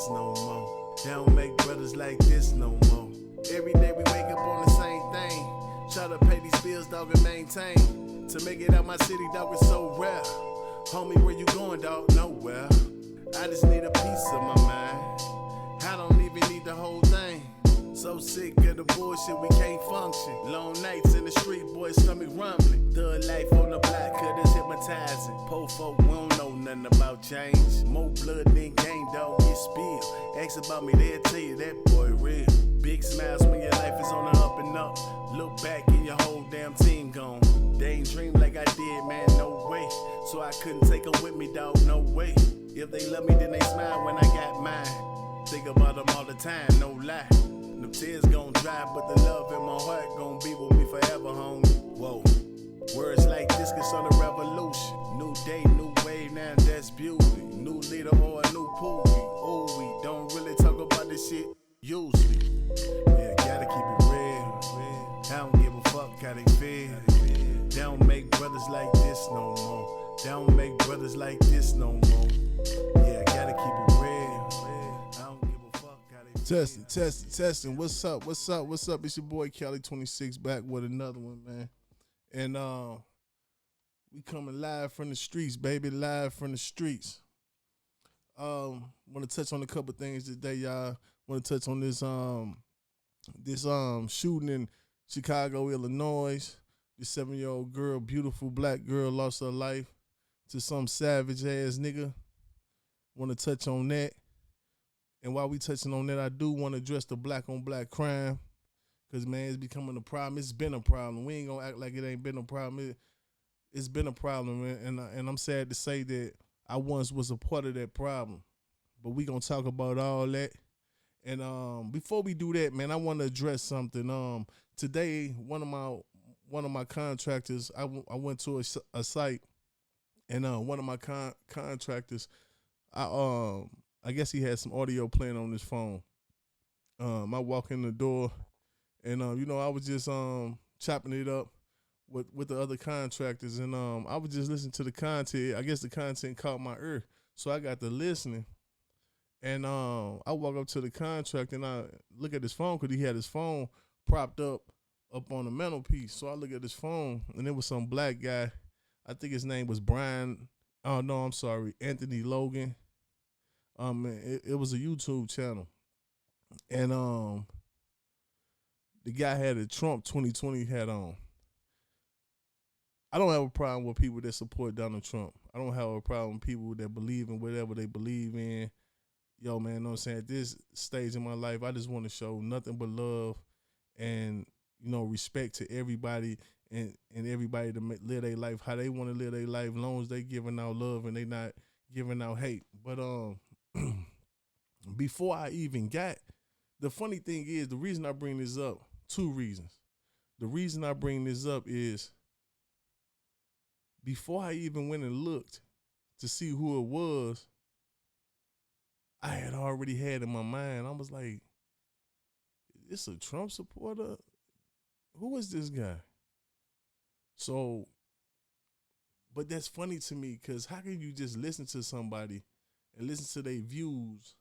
this no more. They don't make brothers like this no more. Every day we wake up on the same thing. Try to pay these bills, dog, and maintain. To make it out my city, dog, it's so rare. Homie, where you going, dog? Nowhere. I just need a piece of my mind. I don't even need the whole thing. So sick of the bullshit, we can't function. Long nights in the street, boy, stomach rumbling. Thug life on the block, cause it's hypnotizing. Po folk, we don't know nothing about change. More blood than game, dog, get spilled. Ask about me, they'll tell you that boy real. Big smiles when your life is on the up and up. Look back and your whole damn team gone. They ain't dream like I did, man, no way. So I couldn't take them with me, dog, no way. If they love me, then they smile when I got mine. Think about them all the time, no lie. Them tears gon' dry, but the love in my heart gon' be with me forever, homie. Whoa. Words like this can start a revolution. New day, new wave, now that's beauty. New leader or a new pool. Oh, we don't really talk about this shit usually. Yeah, gotta keep it real. I don't give a fuck how they feel. They don't make brothers like this no more. They don't make brothers like this no more. Yeah, gotta keep it real. I don't give a fuck how they feel. Testing. What's up? It's your boy Cali 26 back with another one, man. And we coming live from the streets, baby. Live from the streets. Want to touch on a couple things today, y'all. Want to touch on this shooting in Chicago, Illinois. This 7-year-old girl, beautiful black girl, lost her life to some savage ass nigga. Want to touch on that. And while we touching on that, I do want to address the black on black crime. Because, man, it's becoming a problem. It's been a problem. We ain't going to act like it ain't been a problem. It's been a problem, man. And I'm sad to say that I once was a part of that problem. But we going to talk about all that. And before we do that, man, I want to address something. Today, one of my contractors, I went to a site, and one of my contractors, I guess he had some audio playing on his phone. I walk in the door, and I was just chopping it up with the other contractors, and I was just listening to the content. I guess the content caught my ear, so I got to listening. And I walk up to the contractor, and I look at his phone because he had his phone propped up on the mantelpiece. So I look at his phone, and it was some black guy. I think his name was Brian. Oh no, I'm sorry, Anthony Logan. It was a YouTube channel, and the guy had a Trump 2020 hat on. I don't have a problem with people that support Donald Trump. I don't have a problem with people that believe in whatever they believe in. Yo, man, you know what I'm saying? At this stage in my life, I just want to show nothing but love and, respect to everybody and everybody to live their life how they want to live their life, as long as they giving out love and they not giving out hate. But before I even the funny thing is, the reason I bring this up, two reasons. The reason I bring this up is before I even went and looked to see who it was, I had already had in my mind, I was like, is this a Trump supporter? Who is this guy? So, but that's funny to me, because how can you just listen to somebody and listen to their views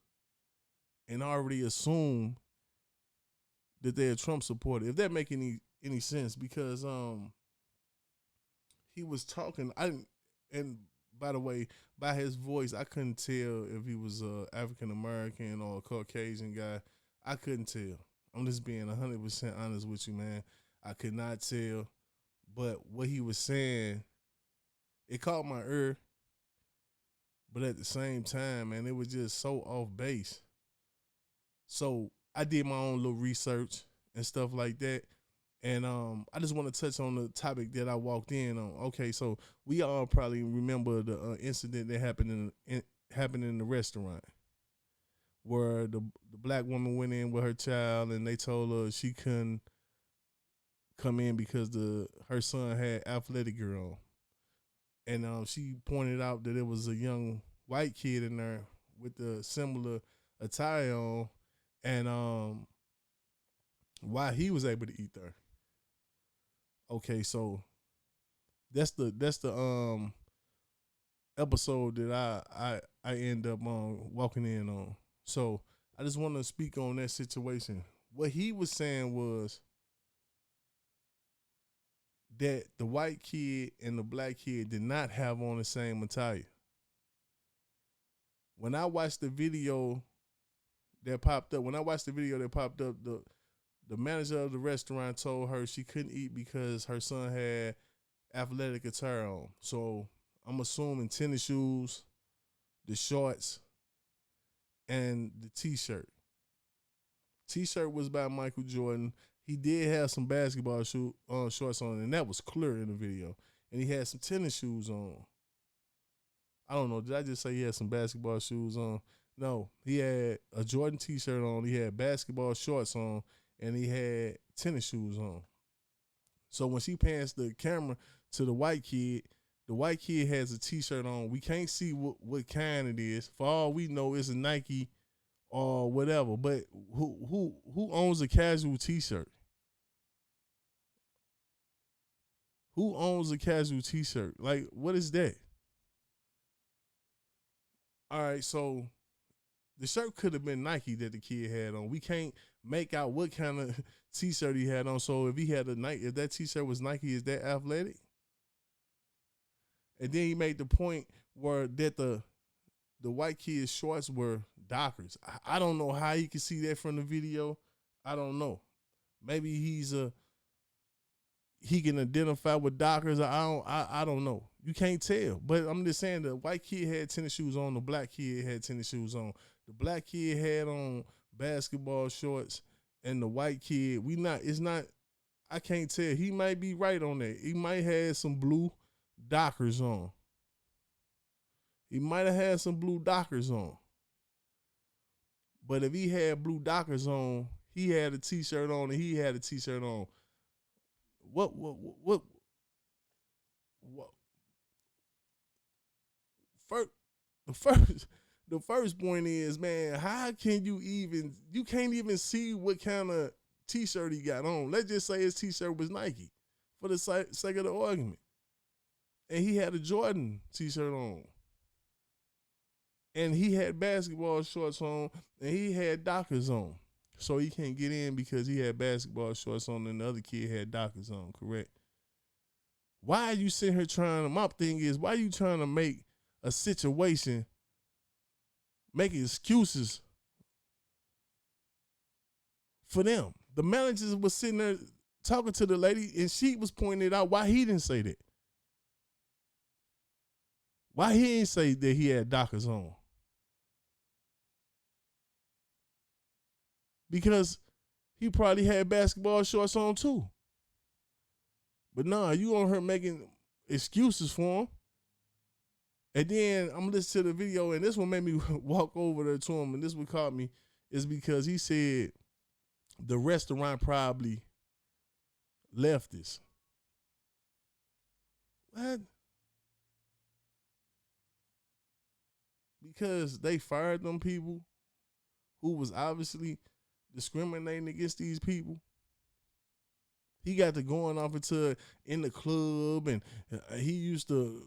and already assume that they're a Trump supporter? If that make any sense, because he was talking, and by the way, by his voice, I couldn't tell if he was African American or a Caucasian guy. I couldn't tell. I'm just being 100% honest with you, man. I could not tell. But what he was saying, it caught my ear. But at the same time, man, it was just so off base. So I did my own little research and stuff like that. And I just want to touch on the topic that I walked in on. Okay, so we all probably remember the incident that happened in the restaurant, where the black woman went in with her child, and they told her she couldn't come in because her son had athletic gear on, and she pointed out that it was a young white kid in there with the similar attire on, and why he was able to eat there. Okay, so that's the episode that I end up walking in on. So I just want to speak on that situation. What he was saying was that the white kid and the black kid did not have on the same attire. When I watched the video that popped up, the manager of the restaurant told her she couldn't eat because her son had athletic attire on. So I'm assuming tennis shoes, the shorts, and the t-shirt. T-shirt was by Michael Jordan. He did have some basketball shorts on, and that was clear in the video. And he had some tennis shoes on. I don't know. Did I just say he had some basketball shoes on? No. He had a Jordan t-shirt on. He had basketball shorts on, and he had tennis shoes on. So when she pans the camera to the white kid has a t-shirt on. We can't see what kind it is. For all we know, it's a Nike or whatever. But who owns a casual t-shirt? Who owns a casual t-shirt? Like, what is that? All right, so the shirt could have been Nike that the kid had on. We can't make out what kind of t-shirt he had on. So if he had if that t-shirt was Nike, is that athletic? And then he made the point where that the white kid's shorts were Dockers. I don't know how you can see that from the video. I don't know. Maybe he can identify with Dockers. I don't know. You can't tell. But I'm just saying the white kid had tennis shoes on, the black kid had tennis shoes on. The black kid had on basketball shorts, and the white kid, I can't tell. He might be right on that. He might have some blue Dockers on. He might have had some blue Dockers on. But if he had blue Dockers on, he had a t-shirt on, and he had a t-shirt on. What the first point is, man, how can you can't even see what kind of t-shirt he got on. Let's just say his t-shirt was Nike for the sake of the argument. And he had a Jordan t-shirt on. And he had basketball shorts on, and he had Dockers on. So he can't get in because he had basketball shorts on and the other kid had Dockers on, correct? Why are you sitting here my thing is, why are you trying to make a situation, making excuses for them? The managers was sitting there talking to the lady, and she was pointing out why he didn't say that. Why he didn't say that he had Dockers on? Because he probably had basketball shorts on too. But nah, you on her making excuses for him. And then I'm listening to the video, and this one made me walk over there to him, and this one caught me, is because he said the restaurant probably left this. What? Because they fired them people who was obviously discriminating against these people. He got to going off into in the club, and he used to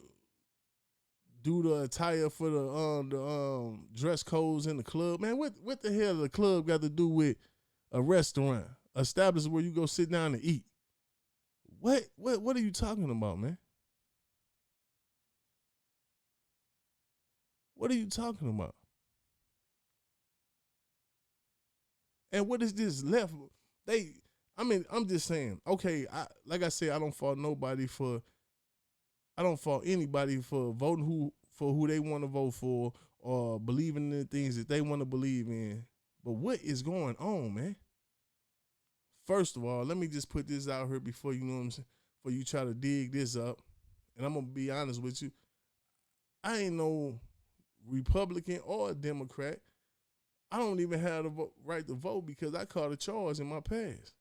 do the attire for the dress codes in the club. Man, what the hell the club got to do with a restaurant, establishment where you go sit down and eat? What are you talking about, man? What are you talking about? And what is this left? I'm just saying, okay, like I said, I don't fault anybody for voting who they want to vote for or believing in the things that they want to believe in. But what is going on, man? First of all, let me just put this out here before you know what I'm saying, before you try to dig this up. And I'm gonna be honest with you. I ain't no Republican or Democrat. I don't even have the right to vote because I caught a charge in my past.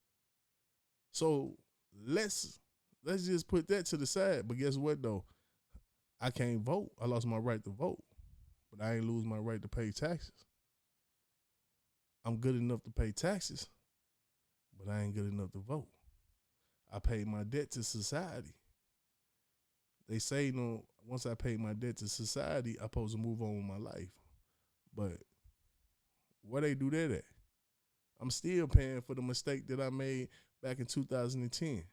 So let's just put that to the side. But guess what though? I can't vote. I lost my right to vote, but I ain't lose my right to pay taxes. I'm good enough to pay taxes, but I ain't good enough to vote. I paid my debt to society. They say, once I pay my debt to society, I'm supposed to move on with my life. But Where they do that at? I'm still paying for the mistake that I made back in 2010.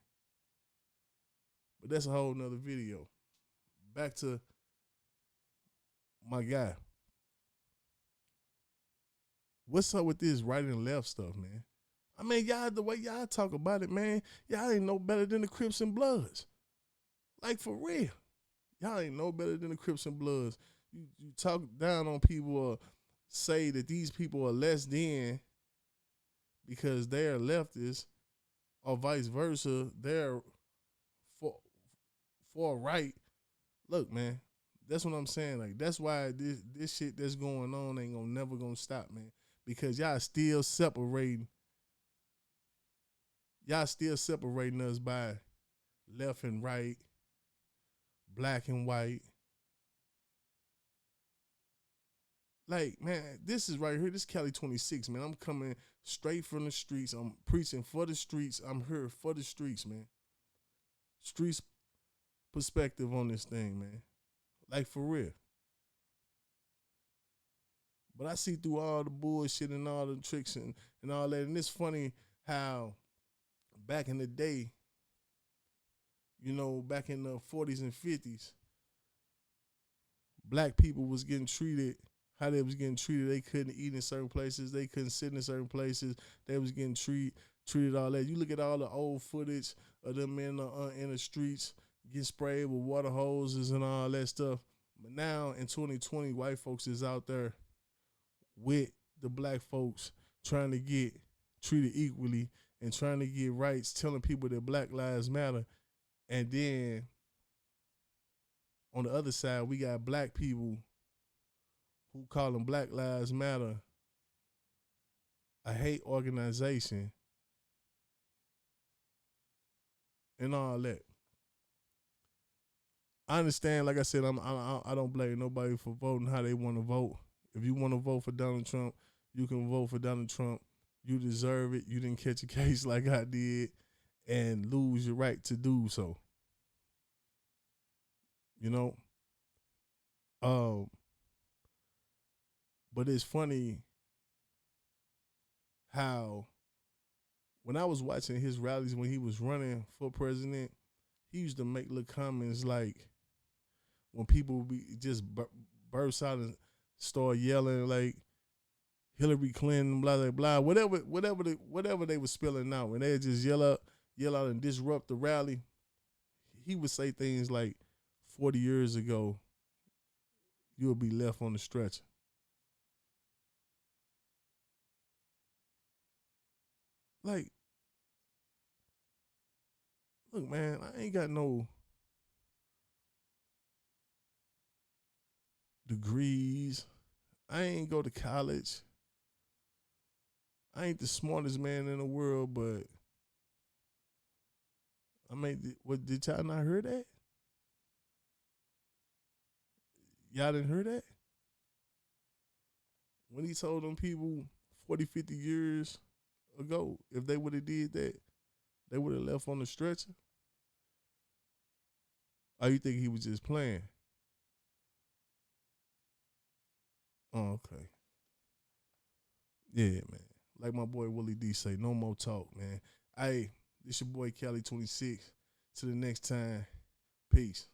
But that's a whole nother video. Back to my guy. What's up with this right and left stuff, man? I mean, y'all, the way y'all talk about it, man, y'all ain't no better than the Crips and Bloods. Like, for real. Y'all ain't no better than the Crips and Bloods. You talk down on people or say that these people are less than because they're leftists, or vice versa, they're for right. Look, man, that's what I'm saying. Like, that's why this shit that's going on ain't never gonna stop, man. Because y'all still separating us by left and right, black and white. Like, man, this is right here. This Cali 26, man. I'm coming straight from the streets. I'm preaching for the streets. I'm here for the streets, man. Streets perspective on this thing, man. Like, for real. But I see through all the bullshit and all the tricks and all that. And it's funny how back in the day, you know, back in the 40s and 50s, black people was getting treated how they was getting treated. They couldn't eat in certain places. They couldn't sit in certain places. They was getting treated all that. You look at all the old footage of them in the streets getting sprayed with water hoses and all that stuff. But now in 2020, white folks is out there with the black folks trying to get treated equally and trying to get rights, telling people that Black Lives Matter. And then on the other side, we got black people who call them Black Lives Matter a hate organization and all that. I understand, like I said, I don't blame nobody for voting how they want to vote. If you want to vote for Donald Trump, you can vote for Donald Trump. You deserve it. You didn't catch a case like I did and lose your right to do so. You know? But it's funny how when I was watching his rallies when he was running for president, he used to make little comments like when people just burst out and start yelling like Hillary Clinton, blah blah blah, whatever they were spilling out, when they just yell out and disrupt the rally, he would say things like, 40 years ago, you'll be left on the stretcher. Like, look, man, I ain't got no degrees. I ain't go to college. I ain't the smartest man in the world, but I mean, did y'all not hear that? Y'all didn't hear that? When he told them people 40, 50 years ago, if they would have did that, they would have left on the stretcher? Or you think he was just playing? Oh, okay. Yeah, man. Like my boy Willie D say, no more talk, man. Hey, this your boy Cali 26. Till the next time, peace.